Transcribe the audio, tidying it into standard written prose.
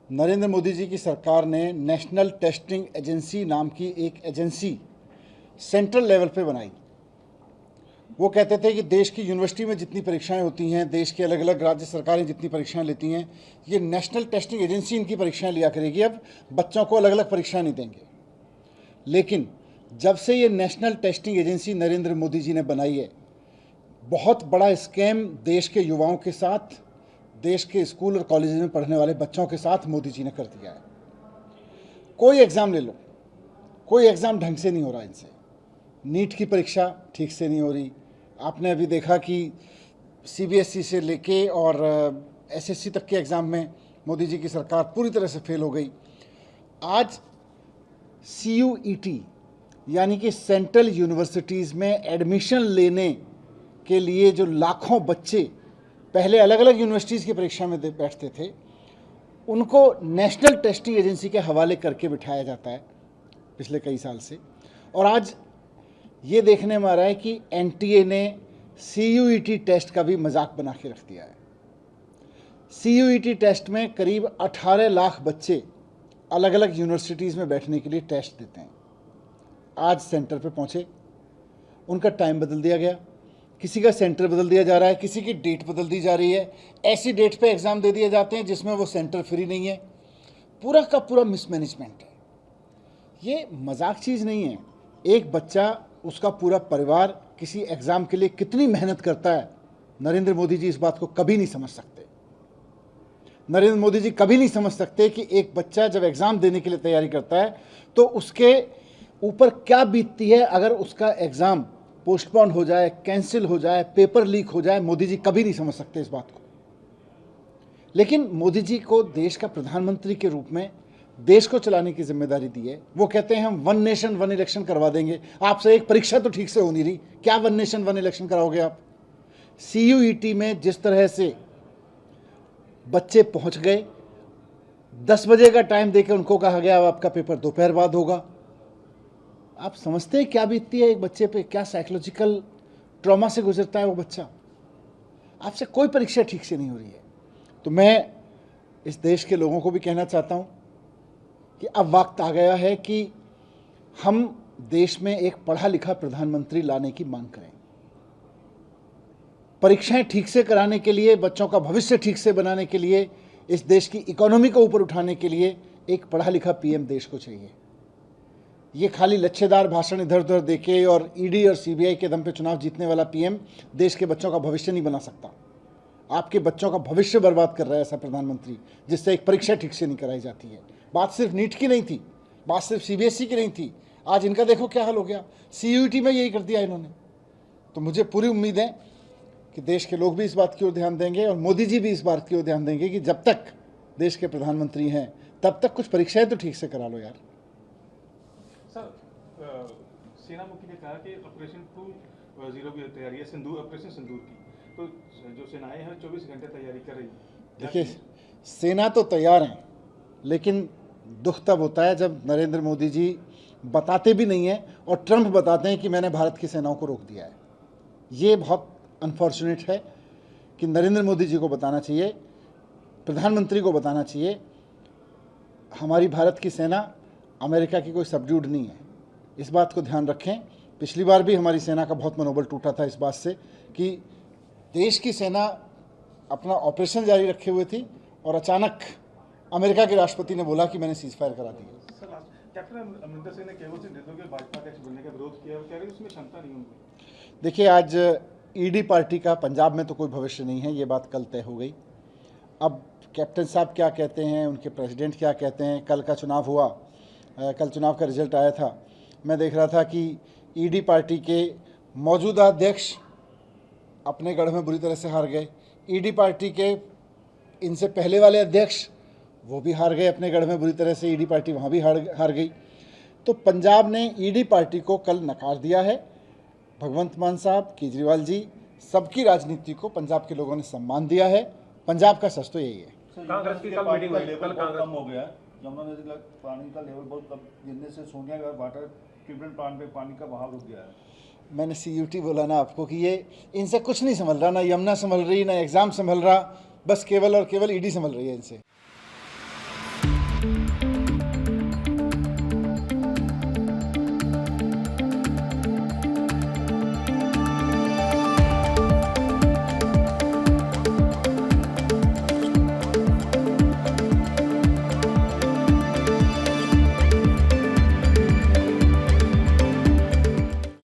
नरेंद्र मोदी जी की सरकार ने नेशनल टेस्टिंग एजेंसी नाम की एक एजेंसी सेंट्रल लेवल पे बनाई। वो कहते थे कि देश की यूनिवर्सिटी में जितनी परीक्षाएं होती हैं, देश के अलग अलग राज्य सरकारें जितनी परीक्षाएं लेती हैं, ये नेशनल टेस्टिंग एजेंसी इनकी परीक्षाएं लिया करेगी। अब बच्चों को अलग अलग परीक्षाएं नहीं देंगे। लेकिन जब से ये national testing agency Narendra Modi ji ने बनाई है, बहुत बड़ा स्कैम देश के युवाओं के साथ, देश के स्कूल और कॉलेज में पढ़ने वाले बच्चों के साथ मोदी जी ने कर दिया है। कोई एग्ज़ाम ले लो, कोई एग्ज़ाम ढंग से नहीं हो रहा इनसे। नीट की परीक्षा ठीक से नहीं हो रही। आपने अभी देखा कि सीबीएसई से लेके और एसएससी तक के एग्ज़ाम में मोदी जी की सरकार पूरी तरह से फेल हो गई। आज सीयूईटी यानी कि सेंट्रल यूनिवर्सिटीज़ में एडमिशन लेने के लिए जो लाखों बच्चे पहले अलग अलग यूनिवर्सिटीज़ की परीक्षा में बैठते थे, उनको नेशनल टेस्टिंग एजेंसी के हवाले करके बिठाया जाता है पिछले कई साल से। और आज ये देखने में आ रहा है कि एनटीए ने सीयूईटी टेस्ट का भी मजाक बना के रख दिया है। सीयूईटी टेस्ट में करीब 18 लाख बच्चे अलग अलग यूनिवर्सिटीज़ में बैठने के लिए टेस्ट देते हैं। आज सेंटर पे पहुँचे, उनका टाइम बदल दिया गया, किसी का सेंटर बदल दिया जा रहा है, किसी की डेट बदल दी जा रही है, ऐसी डेट पे एग्ज़ाम दे दिए जाते हैं जिसमें वो सेंटर फ्री नहीं है। पूरा का पूरा मिसमैनेजमेंट है। ये मजाक चीज़ नहीं है। एक बच्चा, उसका पूरा परिवार किसी एग्ज़ाम के लिए कितनी मेहनत करता है, नरेंद्र मोदी जी इस बात को कभी नहीं समझ सकते। नरेंद्र मोदी जी कभी नहीं समझ सकते कि एक बच्चा जब एग्ज़ाम देने के लिए तैयारी करता है तो उसके ऊपर क्या बीतती है अगर उसका एग्ज़ाम पोस्टपोन हो जाए, कैंसिल हो जाए, पेपर लीक हो जाए। मोदी जी कभी नहीं समझ सकते इस बात को। लेकिन मोदी जी को देश का प्रधानमंत्री के रूप में देश को चलाने की जिम्मेदारी दी है। वो कहते हैं हम वन नेशन वन इलेक्शन करवा देंगे। आपसे एक परीक्षा तो ठीक से हो नहीं रही, क्या वन नेशन वन इलेक्शन कराओगे आप? सीयूईटी में जिस तरह से बच्चे पहुंच गए, 10 बजे का टाइम देकर उनको कहा गया आपका पेपर दोपहर बाद होगा। आप समझते हैं क्या बीतती है एक बच्चे पे, क्या साइकोलॉजिकल ट्रॉमा से गुजरता है वो बच्चा? आपसे कोई परीक्षा ठीक से नहीं हो रही है। तो मैं इस देश के लोगों को भी कहना चाहता हूं कि अब वक्त आ गया है कि हम देश में एक पढ़ा लिखा प्रधानमंत्री लाने की मांग करें। परीक्षाएं ठीक से कराने के लिए, बच्चों का भविष्य ठीक से बनाने के लिए, इस देश की इकोनॉमी को ऊपर उठाने के लिए एक पढ़ा लिखा पीएम देश को चाहिए। ये खाली लच्छेदार भाषण इधर उधर देके और ईडी और सीबीआई के दम पे चुनाव जीतने वाला पीएम देश के बच्चों का भविष्य नहीं बना सकता। आपके बच्चों का भविष्य बर्बाद कर रहा है ऐसा प्रधानमंत्री, जिससे एक परीक्षा ठीक से नहीं कराई जाती है। बात सिर्फ नीट की नहीं थी, बात सिर्फ सीबीएसई की नहीं थी। आज इनका देखो क्या हाल हो गया, सीयूईटी में यही कर दिया इन्होंने। तो मुझे पूरी उम्मीद है कि देश के लोग भी इस बात की ओर ध्यान देंगे और मोदी जी भी इस बात की ओर ध्यान देंगे कि जब तक देश के प्रधानमंत्री हैं तब तक कुछ परीक्षाएं तो ठीक से करा लो यार। सर, सेना मुखी ने कहा कि ऑपरेशन 2.0 की तैयारी है, ऑपरेशन सिंदूर की, तो जो सेनाएं हैं 24 घंटे तैयारी कर रही है। देखिए, सेना तो तैयार हैं, लेकिन दुख तब होता है जब नरेंद्र मोदी जी बताते भी नहीं हैं और ट्रंप बताते हैं कि मैंने भारत की सेनाओं को रोक दिया है। ये बहुत अनफॉर्चुनेट है कि नरेंद्र मोदी जी को बताना चाहिए, प्रधानमंत्री को बताना चाहिए, हमारी भारत की सेना अमेरिका की कोई सबड्यूड नहीं है। इस बात को ध्यान रखें। पिछली बार भी हमारी सेना का बहुत मनोबल टूटा था इस बात से कि देश की सेना अपना ऑपरेशन जारी रखे हुए थी और अचानक अमेरिका के राष्ट्रपति ने बोला कि मैंने सीज फायर करा दी। कैप्टन अमरिंदर सिंह ने केवल सिंह ढिल्लों के भाजपा अध्यक्ष बनने का विरोध किया और कह रहे हैं उसमें क्षमता नहीं होगी। देखिए, आज ईडी पार्टी का पंजाब में तो कोई भविष्य नहीं है, ये बात कल तय हो गई। अब कैप्टन साहब क्या कहते हैं, उनके प्रेसिडेंट क्या कहते हैं, कल का चुनाव हुआ, कल चुनाव का रिजल्ट आया था। मैं देख रहा था कि ईडी पार्टी के मौजूदा अध्यक्ष अपने गढ़ में बुरी तरह से हार गए। ईडी पार्टी के इनसे पहले वाले अध्यक्ष वो भी हार गए अपने गढ़ में बुरी तरह से, ईडी पार्टी वहाँ भी हार गई। तो पंजाब ने ईडी पार्टी को कल नकार दिया है। भगवंत मान साहब, केजरीवाल जी, सबकी राजनीति को पंजाब के लोगों ने सम्मान दिया है। पंजाब का सच तो यही है। कांग्रेस की कल मीटिंग हुई, कल कांग्रेस कम हो गया, यमुना नदी का पानी का लेवल बहुत कम गिरने से सोनिया का वाटर ट्रीटमेंट प्लांट पे पानी का बहाव रुक गया है। मैंने सीयूटी बोला ना आपको कि ये इनसे कुछ नहीं संभल रहा, ना यमुना संभल रही, ना एग्ज़ाम संभल रहा, बस केवल और केवल ईडी संभल रही है इनसे। है।